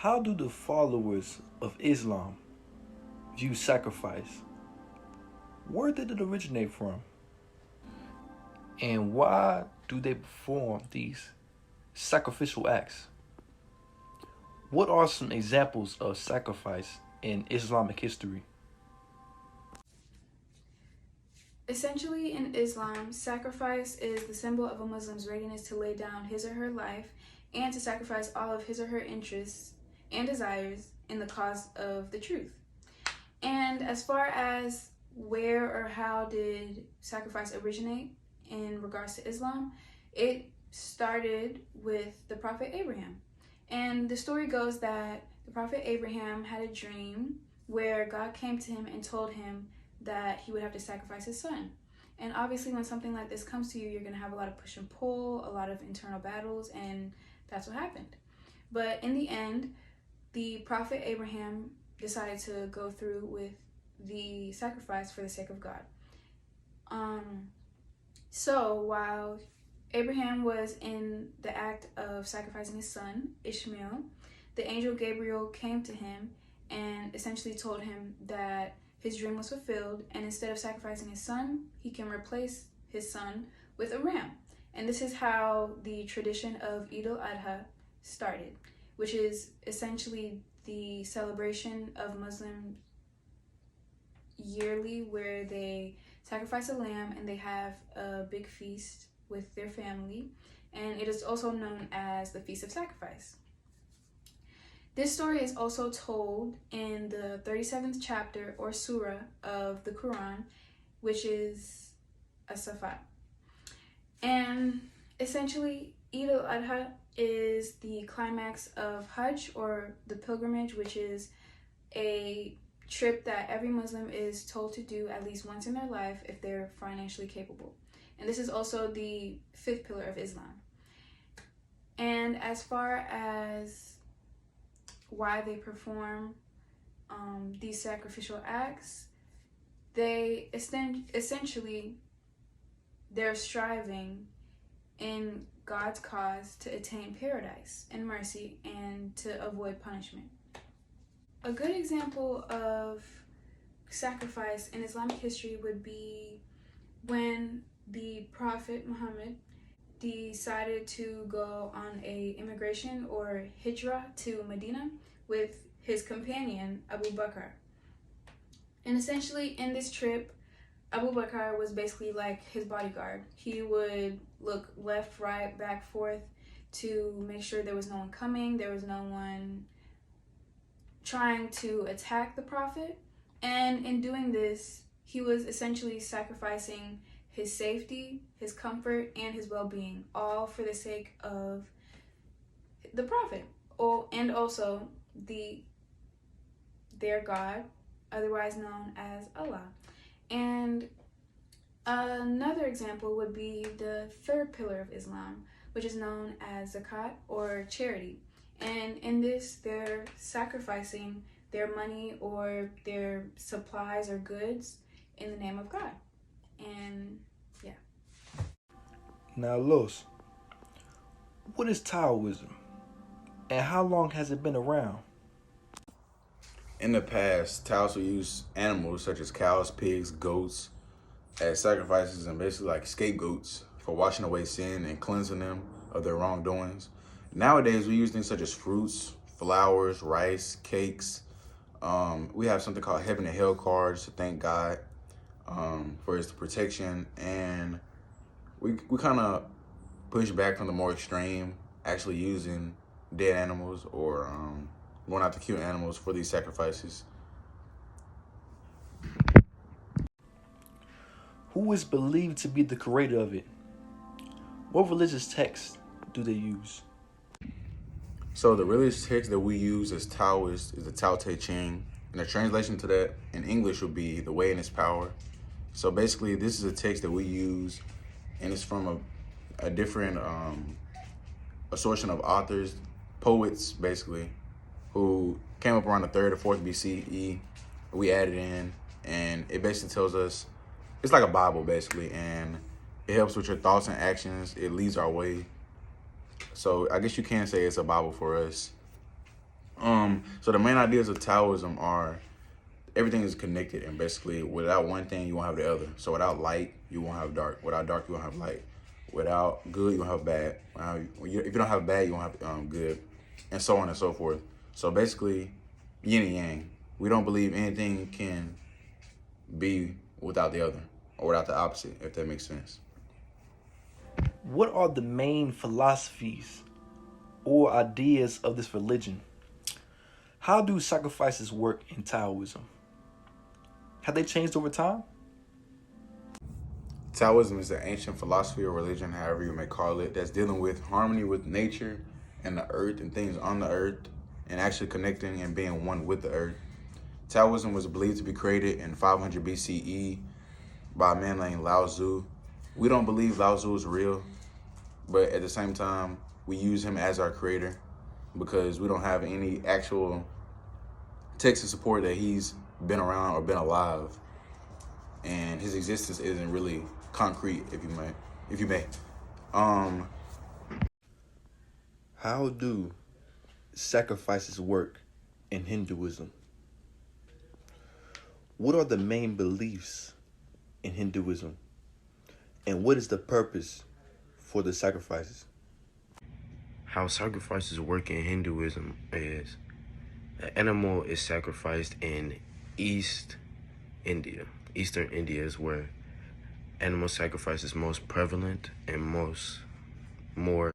How do the followers of Islam view sacrifice? Where did it originate from? And why do they perform these sacrificial acts? What are some examples of sacrifice in Islamic history? Essentially, in Islam, sacrifice is the symbol of a Muslim's readiness to lay down his or her life and to sacrifice all of his or her interests and desires in the cause of the truth. And as far as where or how did sacrifice originate in regards to Islam, it started with the Prophet Abraham. And the story goes that the Prophet Abraham had a dream where God came to him and told him that he would have to sacrifice his son. And obviously, when something like this comes to you, you're going to have a lot of push and pull, a lot of internal battles, and that's what happened. But in the end, the Prophet Abraham decided to go through with the sacrifice for the sake of God. So while Abraham was in the act of sacrificing his son, Ishmael, the angel Gabriel came to him and essentially told him that his dream was fulfilled, and instead of sacrificing his son, he can replace his son with a ram. And this is how the tradition of Eid al-Adha started, which is essentially the celebration of Muslims yearly where they sacrifice a lamb and they have a big feast with their family, and it is also known as the Feast of Sacrifice. This story is also told in the 37th chapter or surah of the Quran, which is As-Safat. And essentially, Eid al-Adha is the climax of Hajj, or the pilgrimage, which is a trip that every Muslim is told to do at least once in their life if they're financially capable. And this is also the fifth pillar of Islam. And as far as why they perform these sacrificial acts, they essentially they're striving in God's cause to attain paradise and mercy and to avoid punishment. A good example of sacrifice in Islamic history would be when the Prophet Muhammad decided to go on a immigration or hijrah to Medina with his companion Abu Bakr. And essentially in this trip, Abu Bakr was basically like his bodyguard. He would look left, right, back, forth to make sure there was no one coming, there was no one trying to attack the Prophet. And in doing this, he was essentially sacrificing his safety, his comfort, and his well-being, all for the sake of the Prophet, and also their God, otherwise known as Allah. And another example would be the third pillar of Islam, which is known as zakat, or charity. And in this, they're sacrificing their money or their supplies or goods in the name of God. And yeah. Now, Los, what is Taoism? And how long has it been around? In the past, Taoists would use animals such as cows, pigs, goats as sacrifices and basically like scapegoats for washing away sin and cleansing them of their wrongdoings. Nowadays, we use things such as fruits, flowers, rice, cakes. We have something called heaven and hell cards to thank God for his protection. And we kind of push back from the more extreme, actually using dead animals or going out to kill animals for these sacrifices. Who is believed to be the creator of it? What religious texts do they use? So the religious text that we use as Taoists is the Tao Te Ching, and the translation to that in English would be The Way and Its Power. So basically, this is a text that we use, and it's from a different assortment of authors, poets basically, who came up around the 3rd or 4th BCE. We added in, and it basically tells us, it's like a Bible basically, and it helps with your thoughts and actions. It leads our way. So I guess you can say it's a Bible for us. So the main ideas of Taoism are everything is connected, and basically without one thing you won't have the other. So without light you won't have dark. Without dark you won't have light. Without good you won't have bad. If you don't have bad you won't have good, and so on and so forth. So basically yin and yang. We don't believe anything can be without the other or without the opposite, if that makes sense. What are the main philosophies or ideas of this religion? How do sacrifices work in Taoism? Have they changed over time? Taoism is an ancient philosophy or religion, however you may call it, that's dealing with harmony with nature and the earth and things on the earth, and actually connecting and being one with the earth. Taoism was believed to be created in 500 BCE by a man named Lao Tzu. We don't believe Lao Tzu is real, but at the same time, we use him as our creator because we don't have any actual text to support that he's been around or been alive, and his existence isn't really concrete, if you may. How do sacrifices work in Hinduism? What are the main beliefs in Hinduism? And what is the purpose for the sacrifices? How sacrifices work in Hinduism is an animal is sacrificed in Eastern India is where animal sacrifice is most prevalent and more